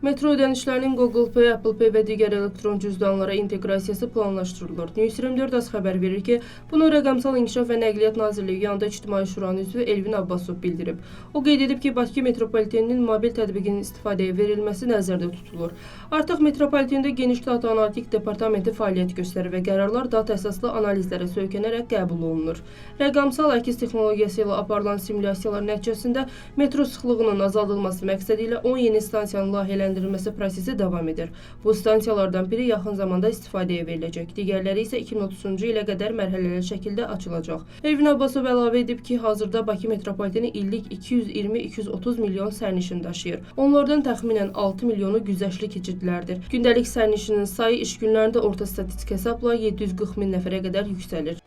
Metro ödənişlərinin Google Pay, Apple Pay və digər elektron cüzdanlara inteqrasiyası planlaşdırılır. News 24 AS xəbər verir ki, bunu Rəqəmsal İnkişaf və Nəqliyyat Nazirliyi yanında İctimai Şuranın üzvü Elvin Abbasov bildirib. O qeyd edib ki, Bakı metropoliteninin mobil tətbiqinin istifadəyə verilməsi nəzərdə tutulur. Artıq metropolitenda geniş data analitik departamenti fəaliyyət göstərir və qərarlar data əsaslı analizlərə söykənərək qəbul olunur. Rəqəmsal əkiz texnologiyası ilə aparılan simulyasiyalar nəticəsində metro sıxlığının azaldılması məqsədi ilə 10 yeni stansiyanın layihələndirilməsi prosesi davam edir. Bu stansiyalardan biri yaxın zamanda istifadəyə veriləcək. Digərləri isə 2030-cu ilə qədər mərhələli şəkildə açılacaq. Elvin Abbasov əlavə edib ki, hazırda Bakı metropoliteni illik 220-230 milyon sərnişin daşıyır. Onlardan təxminən 6 milyonu güzəştli keçidlərdir. Gündəlik sərnişinin sayı iş günlərində orta statistik hesabla 740 min nəfərə qədər yüksəlir.